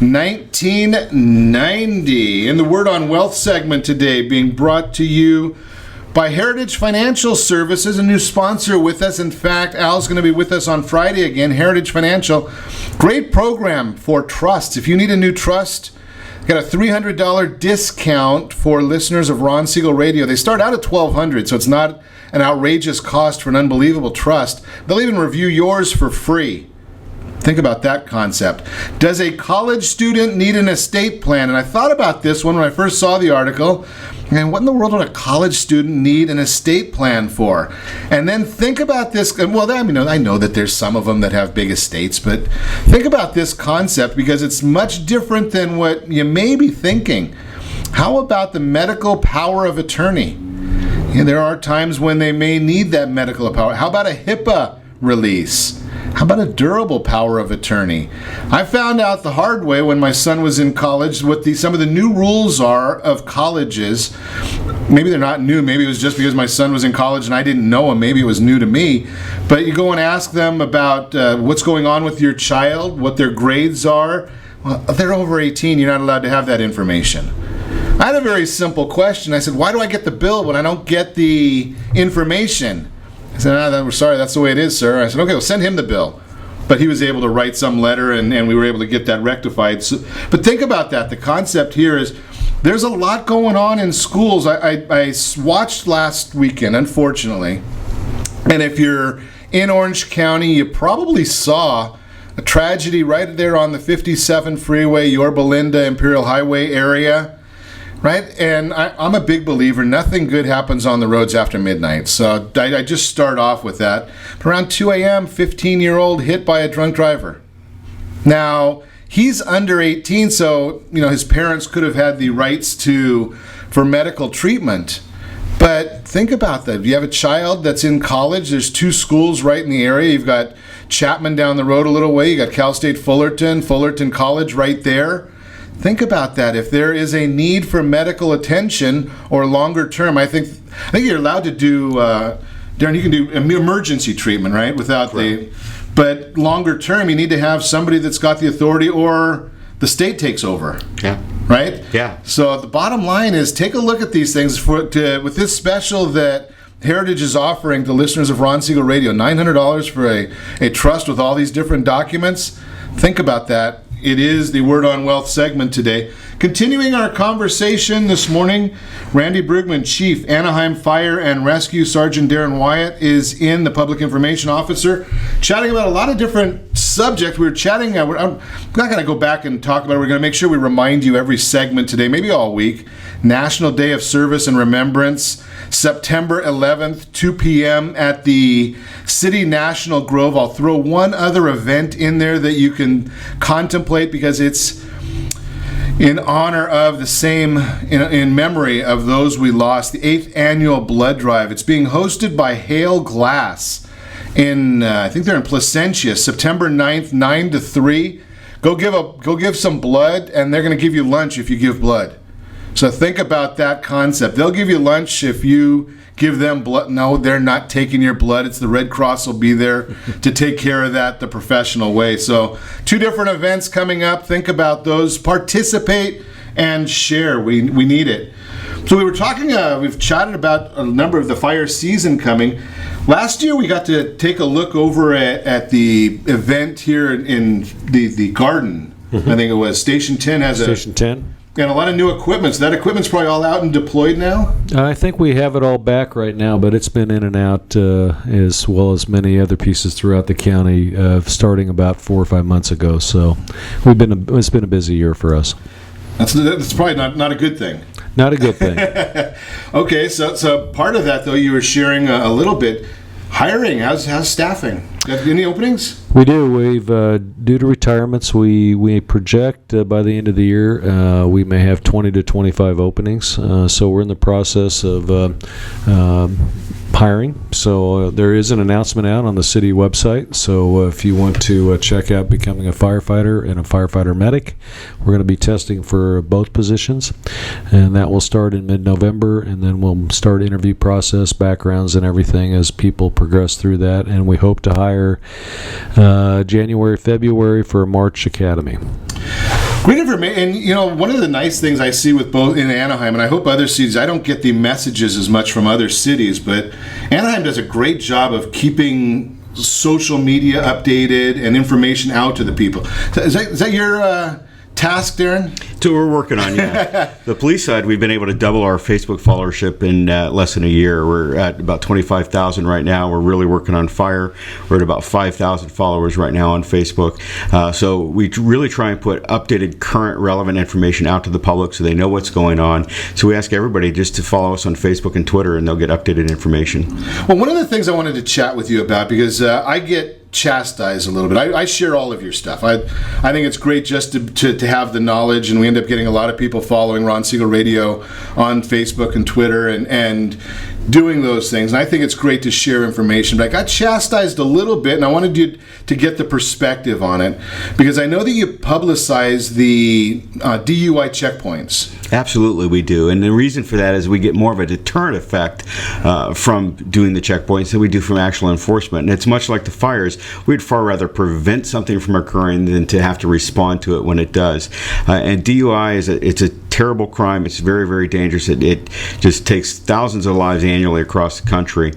800-306-1990. In the Word on Wealth segment today, being brought to you by Heritage Financial Services, a new sponsor with us. In fact, Al's going to be with us on Friday again. Heritage Financial, great program for trusts. If you need a new trust, got a $300 discount for listeners of Ron Siegel Radio. They start out at $1,200, so it's not an outrageous cost for an unbelievable trust. They'll even review yours for free. Think about that concept. Does a college student need an estate plan? And I thought about this one when I first saw the article. And what in the world would a college student need an estate plan for? And then think about this. Well, I know that there's some of them that have big estates, but think about this concept because it's much different than what you may be thinking. How about the medical power of attorney? There are times when they may need that medical power. How about a HIPAA release? How about a durable power of attorney? I found out the hard way when my son was in college what some of the new rules are of colleges. Maybe they're not new. Maybe it was just because my son was in college and I didn't know him. Maybe it was new to me. But you go and ask them about what's going on with your child, what their grades are. Well, if they're over 18, you're not allowed to have that information. I had a very simple question. I said, why do I get the bill when I don't get the information? I said, we're sorry, that's the way it is, sir. I said, okay, well, send him the bill. But he was able to write some letter, and we were able to get that rectified. So, but think about that. The concept here is there's a lot going on in schools. I watched last weekend, unfortunately. And if you're in Orange County, you probably saw a tragedy right there on the 57 freeway, Yorba Linda, Imperial Highway area. Right? And I'm a big believer, nothing good happens on the roads after midnight. So I just start off with that. But around 2 a.m., 15-year-old hit by a drunk driver. Now, he's under 18, so his parents could have had the rights for medical treatment. But think about that. You have a child that's in college. There's 2 schools right in the area. You've got Chapman down the road a little way. You got Cal State Fullerton College right there. Think about that. If there is a need for medical attention or longer term, I think you're allowed to do, Darren, you can do emergency treatment, right? But longer term, you need to have somebody that's got the authority or the state takes over. Yeah. Right? Yeah. So the bottom line is take a look at these things with this special that Heritage is offering to listeners of Ron Siegel Radio, $900 for a trust with all these different documents. Think about that. It is the Word on Wealth segment today. Continuing our conversation this morning, Randy Bruegman, Chief, Anaheim Fire and Rescue. Sgt Daron Wyatt is in, the Public Information Officer, chatting about a lot of different subjects. We were chatting, I'm not going to go back and talk about it. We're going to make sure we remind you every segment today, maybe all week. National Day of Service and Remembrance, September 11th, 2 p.m. at the City National Grove. I'll throw one other event in there that you can contemplate because it's in honor of the same, in memory of those we lost, the 8th Annual Blood Drive. It's being hosted by Hale Glass in, I think they're in Placentia, September 9th, 9 to 3. Go give some blood, and they're going to give you lunch if you give blood. So think about that concept. They'll give you lunch if you give them blood. No, they're not taking your blood. It's the Red Cross will be there to take care of that the professional way. So 2 different events coming up. Think about those. Participate and share. We need it. So we were talking, we've chatted about a number of the fire season coming. Last year we got to take a look over at the event here in the garden. I think it was Station 10 has Station 10. And a lot of new equipment. So that equipment's probably all out and deployed now? I think we have it all back right now, but it's been in and out as well as many other pieces throughout the county, starting about 4 or 5 months ago. So it's been a busy year for us. That's probably not a good thing. Not a good thing. Okay, so part of that, though, you were sharing a little bit. Hiring, how's staffing? Any openings? We do. We've due to retirements, we project by the end of the year we may have 20 to 25 openings. So we're in the process of hiring. So there is an announcement out on the city website. So if you want to check out becoming a firefighter and a firefighter medic, we're going to be testing for both positions, and that will start in mid-November, and then we'll start interview process, backgrounds, and everything as people progress through that. And we hope to hire January, February for a March academy. Great information. And one of the nice things I see with both in Anaheim, and I hope other cities, I don't get the messages as much from other cities, but Anaheim does a great job of keeping social media updated and information out to the people. Is that your task, Darren? So we're working on, the police side. We've been able to double our Facebook followership in less than a year. We're at about 25,000 right now. We're really working on fire. We're at about 5,000 followers right now on Facebook. So we really try and put updated, current, relevant information out to the public so they know what's going on. So we ask everybody just to follow us on Facebook and Twitter, and they'll get updated information. Well, one of the things I wanted to chat with you about, because I get chastised a little bit. I share all of your stuff. I think it's great just to have the knowledge, and we end up getting a lot of people following Ron Siegel Radio on Facebook and Twitter and doing those things. And I think it's great to share information. But I got chastised a little bit, and I wanted you to get the perspective on it, because I know that you publicize the DUI checkpoints. Absolutely, we do. And the reason for that is we get more of a deterrent effect from doing the checkpoints than we do from actual enforcement. And it's much like the fires. We'd far rather prevent something from occurring than to have to respond to it when it does. And DUI it's a terrible crime. It's very, very dangerous. It just takes thousands of lives annually across the country.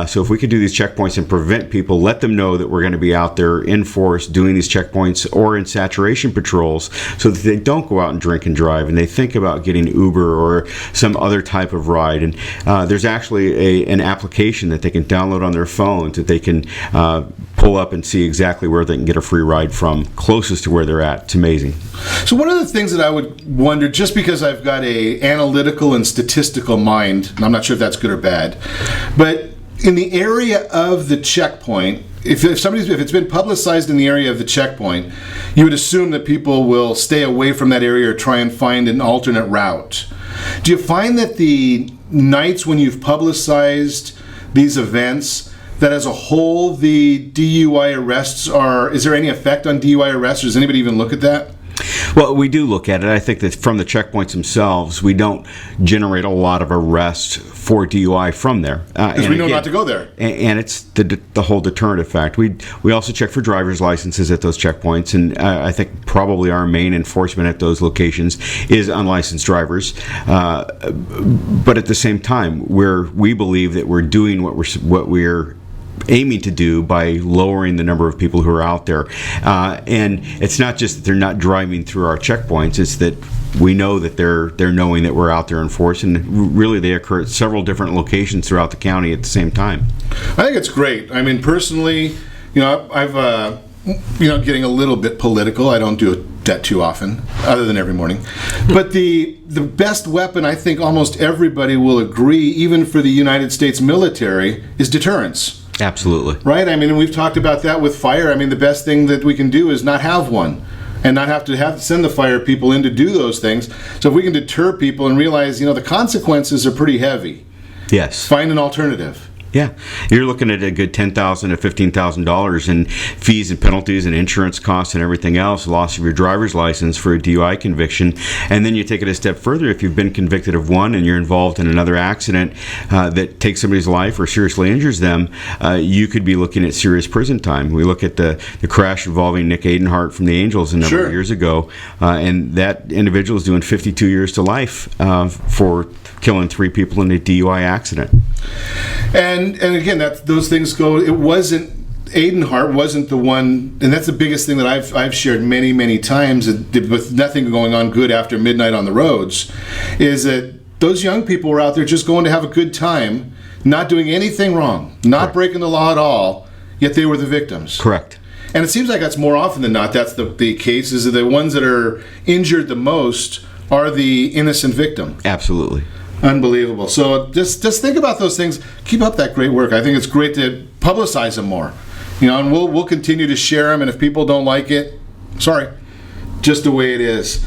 So if we could do these checkpoints and prevent people, let them know that we're going to be out there in force doing these checkpoints or in saturation patrols so that they don't go out and drink and drive and they think about getting Uber or some other type of ride. And there's actually an application that they can download on their phones that they can pull up and see exactly where they can get a free ride from closest to where they're at. It's amazing. So one of the things that I would wonder, just because I've got a analytical and statistical mind, and I'm not sure if that's good or bad, but in the area of the checkpoint, if it's been publicized in the area of the checkpoint, you would assume that people will stay away from that area or try and find an alternate route. Do you find that the nights when you've publicized these events, that as a whole the DUI arrests is there any effect on DUI arrests, or does anybody even look at that? Well, we do look at it. I think that from the checkpoints themselves, we don't generate a lot of arrests for DUI from there. Because we know not to go there. And it's the whole deterrent effect. We also check for driver's licenses at those checkpoints, and I think probably our main enforcement at those locations is unlicensed drivers. But at the same time, we believe that we're doing what we're aiming to do by lowering the number of people who are out there. And it's not just that they're not driving through our checkpoints, it's that we know that they're knowing that we're out there in force, and really they occur at several different locations throughout the county at the same time. I think it's great. I mean, personally, I've getting a little bit political. I don't do that too often, other than every morning. But the best weapon, I think almost everybody will agree, even for the United States military, is deterrence. Absolutely. Right? I mean, we've talked about that with fire. I mean, the best thing that we can do is not have one and not have to send the fire people in to do those things. So if we can deter people and realize, the consequences are pretty heavy. Yes. Find an alternative. Yeah, you're looking at a good $10,000 to $15,000 in fees and penalties and insurance costs and everything else, loss of your driver's license for a DUI conviction. And then you take it a step further. If you've been convicted of one and you're involved in another accident that takes somebody's life or seriously injures them, you could be looking at serious prison time. We look at the crash involving Nick Adenhart from the Angels a number of years ago, and that individual is doing 52 years to life for killing 3 people in a DUI accident. And again, those things go. It wasn't Adenhart wasn't the one, and that's the biggest thing that I've shared many times with nothing going on good after midnight on the roads, is that those young people were out there just going to have a good time, not doing anything wrong, not breaking the law at all, yet they were the victims. Correct. And it seems like that's more often than not. That's the case, is that the ones that are injured the most are the innocent victim. Absolutely. Unbelievable. So just think about those things. Keep up that great work. I think it's great to publicize them more. And we'll continue to share them. And if people don't like it, sorry, just the way it is.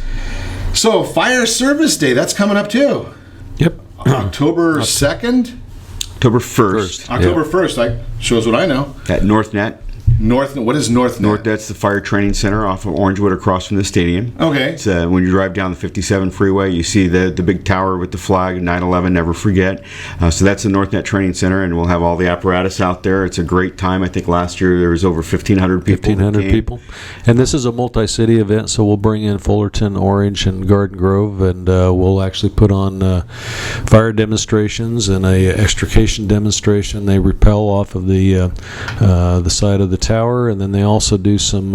So Fire Service Day, that's coming up too. Yep. October 2nd? October 1st. October 1st. Shows what I know. At NorthNet. What is NorthNet? NorthNet's the fire training center off of Orangewood across from the stadium. Okay. It's, when you drive down the 57 freeway, you see the big tower with the flag, 9/11, never forget. So that's the NorthNet Training Center, and we'll have all the apparatus out there. It's a great time. I think last year there was over 1,500 people. 1,500 people. And this is a multi-city event, so we'll bring in Fullerton, Orange, and Garden Grove, and we'll actually put on fire demonstrations and a extrication demonstration. They rappel off of the side of the tower, and then they also do some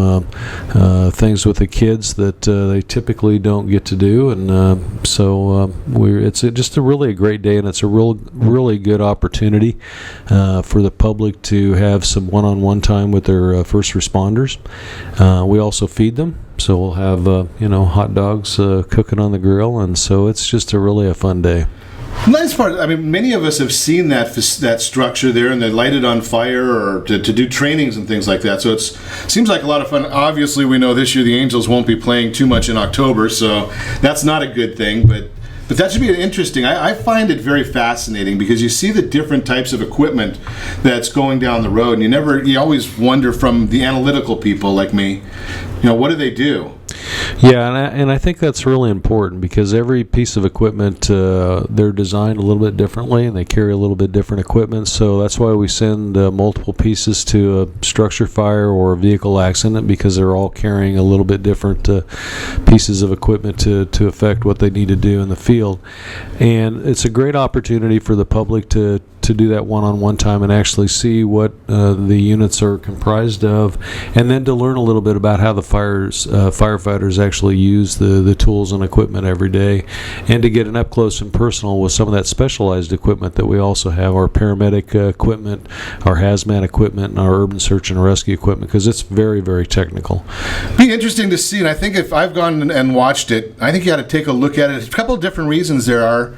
things with the kids that they typically don't get to do, and so it's just a great day, and it's a really good opportunity for the public to have some one-on-one time with their first responders. We also feed them, so we'll have hot dogs cooking on the grill, and so it's just a fun day. The nice part, many of us have seen that structure there, and they light it on fire or to do trainings and things like that. So it seems like a lot of fun. Obviously, we know this year the Angels won't be playing too much in October, so that's not a good thing. But that should be interesting. I find it very fascinating because you see the different types of equipment that's going down the road, and you always wonder from the analytical people like me, what do they do? Yeah, and I think that's really important because every piece of equipment, they're designed a little bit differently, and they carry a little bit different equipment. So that's why we send multiple pieces to a structure fire or a vehicle accident, because they're all carrying a little bit different pieces of equipment to affect what they need to do in the field. And it's a great opportunity for the public to do that one-on-one time and actually see what the units are comprised of, and then to learn a little bit about how the firefighters actually use the tools and equipment every day, and to get an up close and personal with some of that specialized equipment that we also have, our paramedic equipment, our hazmat equipment, and our urban search and rescue equipment, because it's very, very technical. Be interesting to see, and I think if I've gone and watched it, I think you got to take a look at it. A couple of different reasons there are.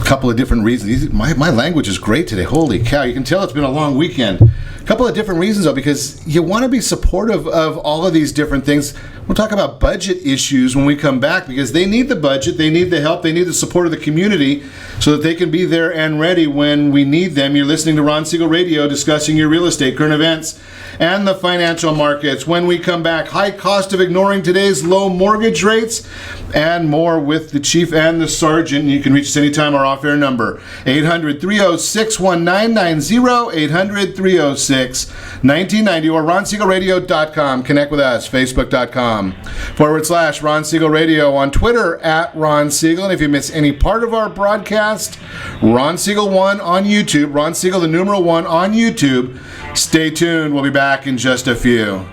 A couple of different reasons. My language is great today. Holy cow. You can tell it's been a long weekend. A couple of different reasons, though, because you want to be supportive of all of these different things. We'll talk about budget issues when we come back, because they need the budget, they need the help, they need the support of the community so that they can be there and ready when we need them. You're listening to Ron Siegel Radio, discussing your real estate, current events, and the financial markets. When we come back, high cost of ignoring today's low mortgage rates, and more with the chief and the sergeant. You can reach us anytime. Our off-air number, 800-306-1990, 800-306-1990, or ronsiegelradio.com. Connect with us, facebook.com/Ron Siegel Radio, on Twitter @Ron Siegel. And if you miss any part of our broadcast, Ron Siegel 1 on YouTube, Ron Siegel the numeral 1 on YouTube. Stay tuned. We'll be back in just a few.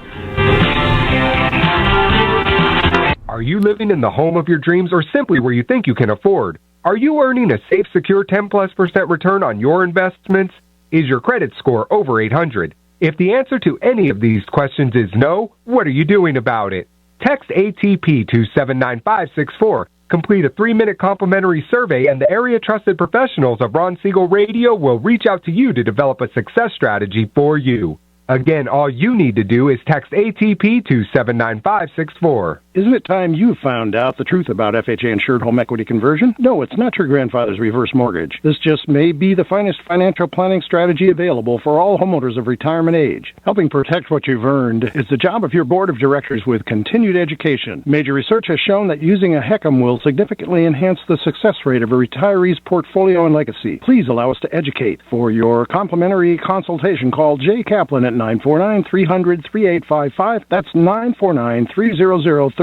Are you living in the home of your dreams, or simply where you think you can afford? Are you earning a safe, secure 10+% return on your investments? Is your credit score over 800? If the answer to any of these questions is no, what are you doing about it? Text ATP to 79564. Complete a 3-minute complimentary survey, and the area trusted professionals of Ron Siegel Radio will reach out to you to develop a success strategy for you. Again, all you need to do is text ATP to 79564. Isn't it time you found out the truth about FHA insured home equity conversion? No, it's not your grandfather's reverse mortgage. This just may be the finest financial planning strategy available for all homeowners of retirement age. Helping protect what you've earned is the job of your board of directors with continued education. Major research has shown that using a HECM will significantly enhance the success rate of a retiree's portfolio and legacy. Please allow us to educate. For your complimentary consultation, call Jay Kaplan at 949-300-3855. That's 949-300-3855.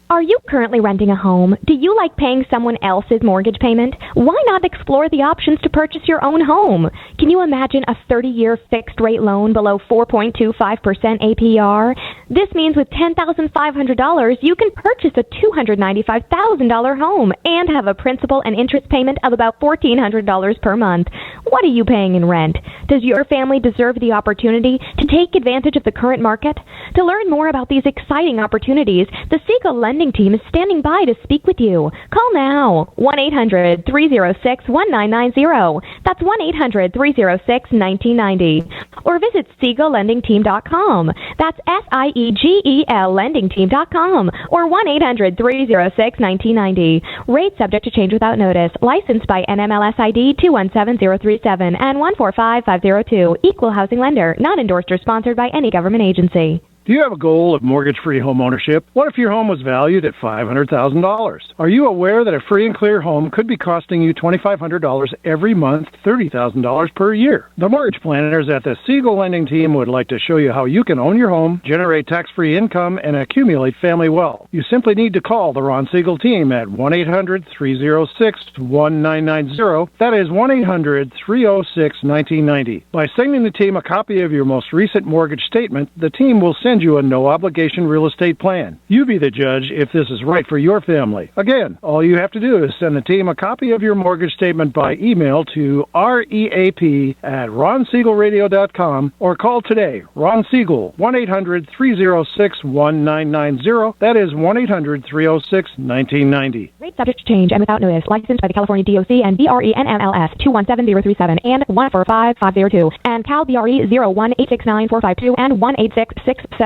Are you currently renting a home? Do you like paying someone else's mortgage payment? Why not explore the options to purchase your own home? Can you imagine a 30-year fixed-rate loan below 4.25% APR? This means with $10,500, you can purchase a $295,000 home and have a principal and interest payment of about $1,400 per month. What are you paying in rent? Does your family deserve the opportunity to take advantage of the current market? To learn more about these exciting opportunities, the Siegel Lending Team is standing by to speak with you. Call now, 1-800-306-1990. That's 1-800-306-1990. Or visit SiegelLendingTeam.com. That's SIEGEL LendingTeam.com. Or 1-800-306-1990. Rates subject to change without notice. Licensed by NMLS ID 217037 and 145502. Equal housing lender. Not endorsed or sponsored by any government agency. Do you have a goal of mortgage-free home ownership? What if your home was valued at $500,000? Are you aware that a free and clear home could be costing you $2,500 every month, $30,000 per year? The mortgage planners at the Siegel Lending Team would like to show you how you can own your home, generate tax-free income, and accumulate family wealth. You simply need to call the Ron Siegel team at 1-800-306-1990. That is 1-800-306-1990. By sending the team a copy of your most recent mortgage statement, the team will send you a no-obligation real estate plan. You be the judge if this is right for your family. Again, all you have to do is send the team a copy of your mortgage statement by email to reap@ronsiegelradio.com or call today. Ron Siegel, 1-800-306-1990. That is 1-800-306-1990. Rate subject to change and without notice. Licensed by the California DOC and BRENMLS 217037 and 145502 and Cal BRE 0186945 and 1866775.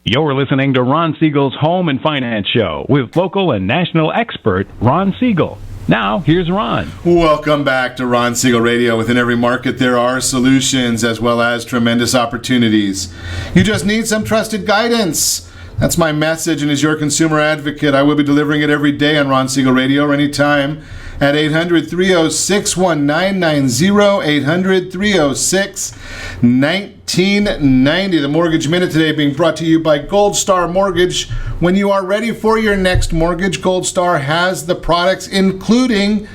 You're listening to Ron Siegel's Home and Finance Show with local and national expert Ron Siegel. Now, here's Ron. Welcome back to Ron Siegel Radio. Within every market, there are solutions as well as tremendous opportunities. You just need some trusted guidance. That's my message, and as your consumer advocate, I will be delivering it every day on Ron Siegel Radio or anytime at 800-306-1990, 800-306-1990. The Mortgage Minute today being brought to you by Gold Star Mortgage. When you are ready for your next mortgage, Gold Star has the products, including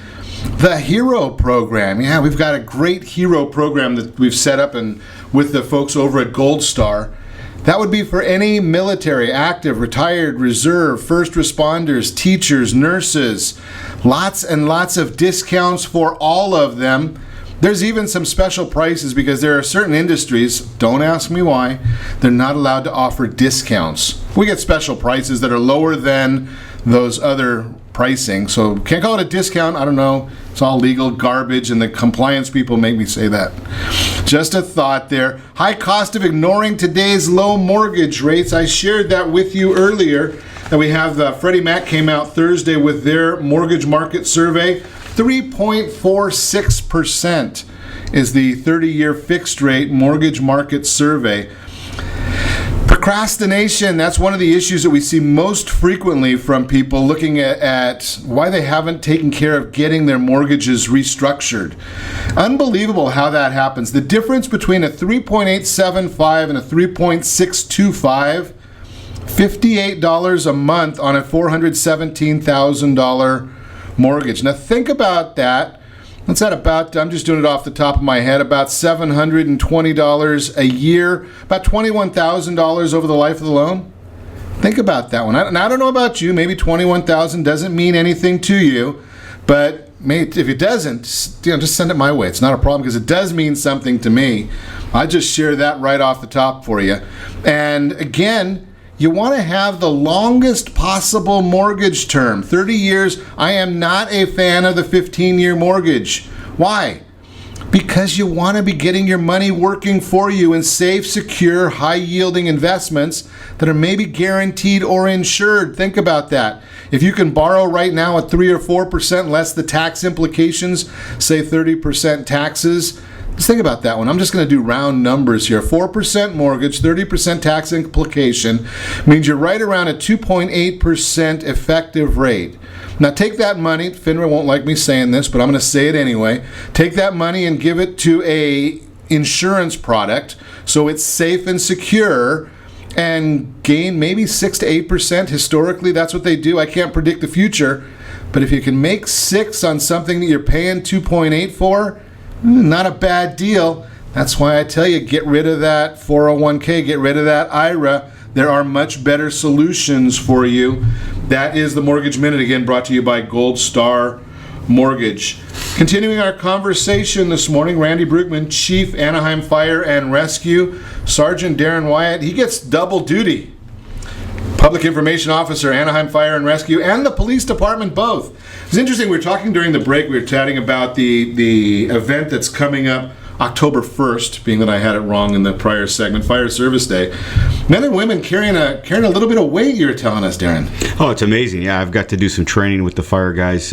the Hero Program. Yeah, we've got a great Hero Program that we've set up and with the folks over at Gold Star. That would be for any military, active, retired, reserve, first responders, teachers, nurses. Lots and lots of discounts for all of them. There's even some special prices because there are certain industries, don't ask me why, they're not allowed to offer discounts. We get special prices that are lower than those other pricing. So can't call it a discount. I don't know. It's all legal garbage and the compliance people make me say that. Just a thought there. High cost of ignoring today's low mortgage rates. I shared that with you earlier. That we have Freddie Mac came out Thursday with their mortgage market survey. 3.46% is the 30-year fixed rate mortgage market survey. Procrastination, that's one of the issues that we see most frequently from people looking at why they haven't taken care of getting their mortgages restructured. Unbelievable how that happens. The difference between a 3.875 and a 3.625, $58 a month on a $417,000 mortgage. Now think about that. That's at about, I'm just doing it off the top of my head, about $720 a year, about $21,000 over the life of the loan. Think about that one. I don't know about you, maybe $21,000 doesn't mean anything to you, but if it doesn't, just send it my way. It's not a problem because it does mean something to me. I just share that right off the top for you. And again, you want to have the longest possible mortgage term, 30 years. I am not a fan of the 15-year mortgage. Why? Because you want to be getting your money working for you in safe, secure, high-yielding investments that are maybe guaranteed or insured. Think about that. If you can borrow right now at 3 or 4% less the tax implications, say 30% taxes, just think about that one. I'm just going to do round numbers here. 4% mortgage, 30% tax implication means you're right around a 2.8% effective rate. Now take that money, FINRA won't like me saying this, but I'm going to say it anyway. Take that money and give it to a insurance product so it's safe and secure and gain maybe 6 to 8%. Historically, that's what they do. I can't predict the future, but if you can make 6 on something that you're paying 2.8 for, not a bad deal. That's why I tell you, get rid of that 401k, get rid of that IRA. There are much better solutions for you. That is the Mortgage Minute, again brought to you by Gold Star Mortgage. Continuing our conversation this morning, Randy Bruegman, Chief Anaheim Fire and Rescue. Sgt Daron Wyatt, he gets double duty. Public Information Officer, Anaheim Fire and Rescue, and the Police Department both. It's interesting, we were talking during the break, we were chatting about the event that's coming up October 1st, being that I had it wrong in the prior segment, Fire Service Day. Men and women carrying a little bit of weight, you're telling us, Daron. Oh, it's amazing. Yeah, I've got to do some training with the fire guys,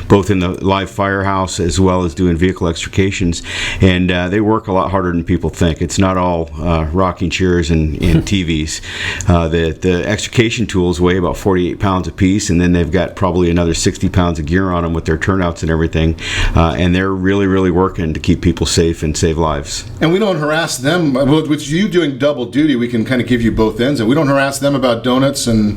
both in the live firehouse as well as doing vehicle extrications, and they work a lot harder than people think. It's not all rocking chairs and TVs. The extrication tools weigh about 48 pounds a piece, and then they've got probably another 60 pounds of gear on them with their turnouts and everything, and they're really, really working to keep people safe and save lives. And we don't harass them. With you doing double duty, we can kind of give you both ends, and we don't harass them about donuts and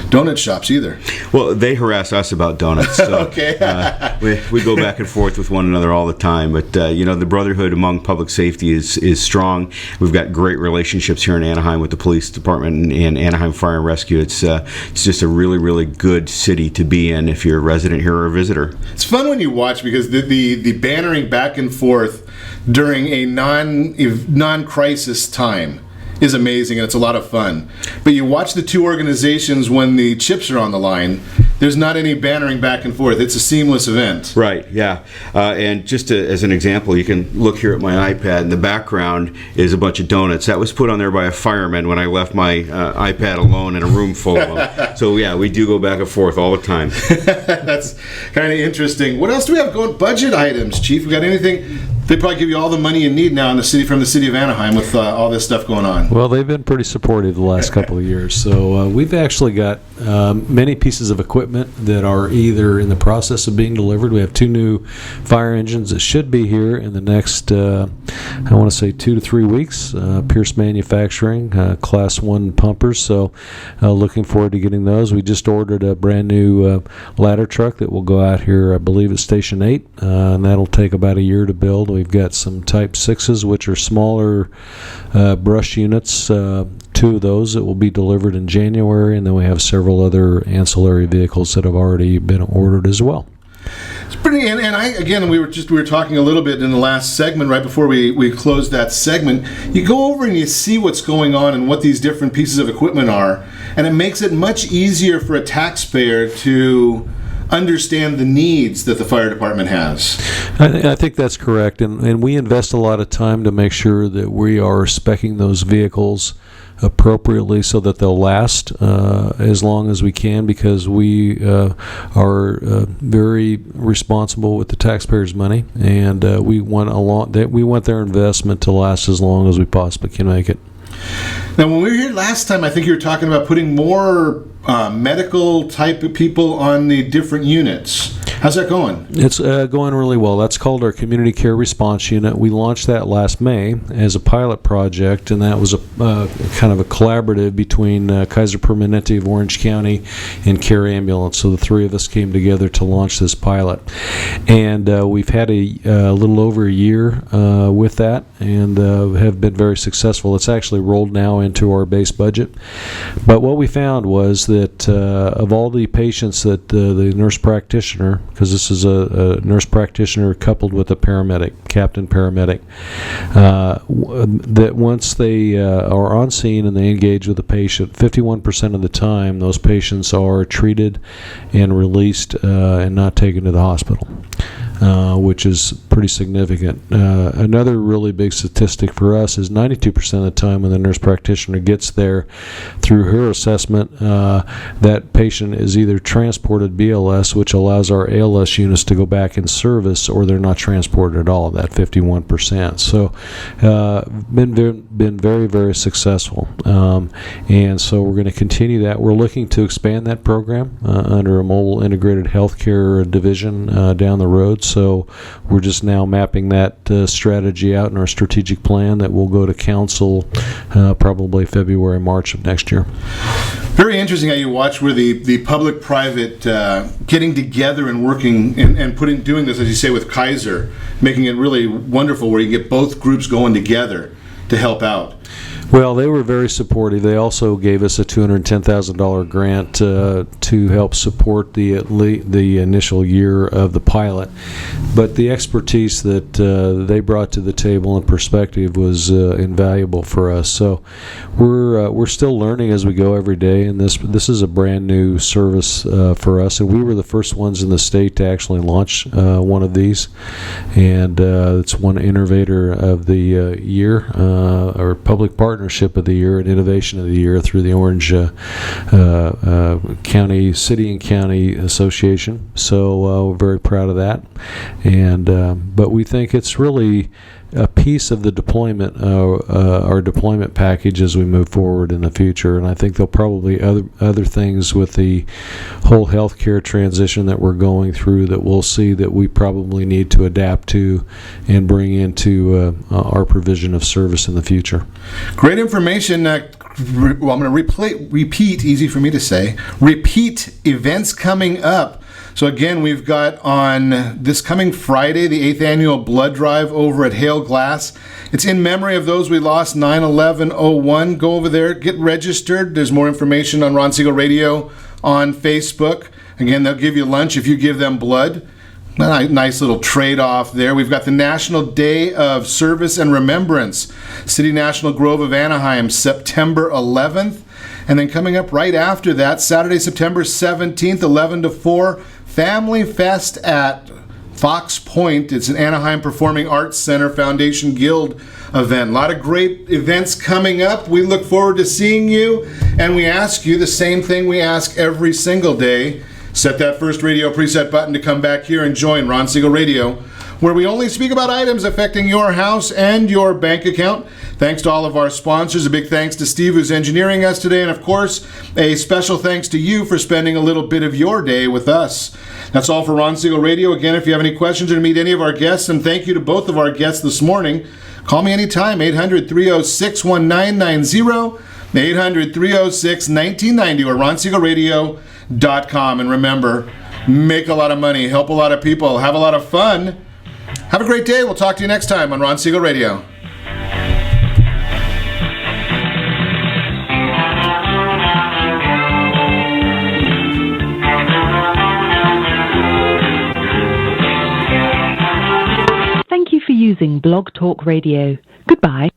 donut shops either. Well, they harass us about donuts. So, okay. we go back and forth with one another all the time. But the brotherhood among public safety is strong. We've got great relationships here in Anaheim with the police department and Anaheim Fire and Rescue. It's just a really, really good city to be in if you're a resident here or a visitor. It's fun when you watch, because the bannering back and forth during a non-crisis time is amazing, and it's a lot of fun. But you watch the two organizations when the chips are on the line, there's not any bannering back and forth. It's a seamless event. Right, yeah. And just as an example, you can look here at my iPad. In the background is a bunch of donuts. That was put on there by a fireman when I left my iPad alone in a room full of them. So, yeah, we do go back and forth all the time. That's kind of interesting. What else do we have going? Budget items, Chief. We got anything? They probably give you all the money you need now in the city, from the city of Anaheim, with all this stuff going on. Well, they've been pretty supportive the last couple of years. So we've actually got many pieces of equipment that are either in the process of being delivered. We have 2 new fire engines that should be here in the next, I want to say 2 to 3 weeks. Pierce Manufacturing, Class 1 pumpers. So looking forward to getting those. We just ordered a brand new ladder truck that will go out here, I believe, at Station 8, and that'll take about a year to build. We've got some Type 6s, which are smaller brush units, 2 of those that will be delivered in January, and then we have several other ancillary vehicles that have already been ordered as well. It's pretty, and we were talking a little bit in the last segment, right before we closed that segment. You go over and you see what's going on and what these different pieces of equipment are, and it makes it much easier for a taxpayer to understand the needs that the fire department has. I think that's correct, and we invest a lot of time to make sure that we are speccing those vehicles appropriately so that they'll last as long as we can, because we are very responsible with the taxpayers' money, and we want their investment to last as long as we possibly can make it. Now, when we were here last time, I think you were talking about putting more medical type of people on the different units. How's that going? It's going really well. That's called our Community Care Response Unit. We launched that last May as a pilot project, and that was a kind of a collaborative between Kaiser Permanente of Orange County and Care Ambulance. So the 3 of us came together to launch this pilot. And we've had a little over a year with that, and have been very successful. It's actually rolled now into our base budget. But what we found was that of all the patients that the nurse practitioner, because this is a nurse practitioner coupled with a paramedic, captain paramedic, that once they are on scene and they engage with the patient, 51% of the time those patients are treated and released and not taken to the hospital. which is pretty significant. Another really big statistic for us is 92% of the time when the nurse practitioner gets there through her assessment, that patient is either transported BLS, which allows our ALS units to go back in service, or they're not transported at all, that 51%. So been very, very successful. And so we're going to continue that. We're looking to expand that program under a mobile integrated healthcare division down the road. So we're just now mapping that strategy out in our strategic plan that will go to council probably February, March of next year. Very interesting how you watch where the public-private getting together and working and doing this, as you say, with Kaiser, making it really wonderful where you get both groups going together to help out. Well, they were very supportive. They also gave us a $210,000 grant to help support the initial year of the pilot. But the expertise that they brought to the table and perspective was invaluable for us. So we're still learning as we go every day, and this is a brand new service for us. And we were the first ones in the state to actually launch one of these, and it's one innovator of the year or public partnership of the year and innovation of the year through the Orange County City and County Association. So we're very proud of that, and but we think it's really a piece of the deployment, our deployment package as we move forward in the future. And I think there'll probably other things with the whole healthcare transition that we're going through that we'll see that we probably need to adapt to and bring into our provision of service in the future. Great information. Well, I'm going to repeat, easy for me to say, repeat events coming up. So again, we've got on this coming Friday, the 8th annual blood drive over at Hale Glass. It's in memory of those we lost 9/11/01. Go over there, get registered. There's more information on Ron Siegel Radio on Facebook. Again, they'll give you lunch if you give them blood. Nice little trade-off there. We've got the National Day of Service and Remembrance, City National Grove of Anaheim, September 11th. And then coming up right after that, Saturday, September 17th, 11 to 4, Family Fest at Fox Point. It's an Anaheim Performing Arts Center Foundation Guild event. A lot of great events coming up. We look forward to seeing you, and we ask you the same thing we ask every single day. Set that first radio preset button to come back here and join Ron Siegel Radio, where we only speak about items affecting your house and your bank account. Thanks to all of our sponsors. A big thanks to Steve, who's engineering us today. And of course, a special thanks to you for spending a little bit of your day with us. That's all for Ron Siegel Radio. Again, if you have any questions or to meet any of our guests, and thank you to both of our guests this morning, call me anytime, 800-306-1990, 800-306-1990, or ronsiegelradio.com. And remember, make a lot of money, help a lot of people, have a lot of fun. Have a great day. We'll talk to you next time on Ron Siegel Radio. Thank you for using Blog Talk Radio. Goodbye.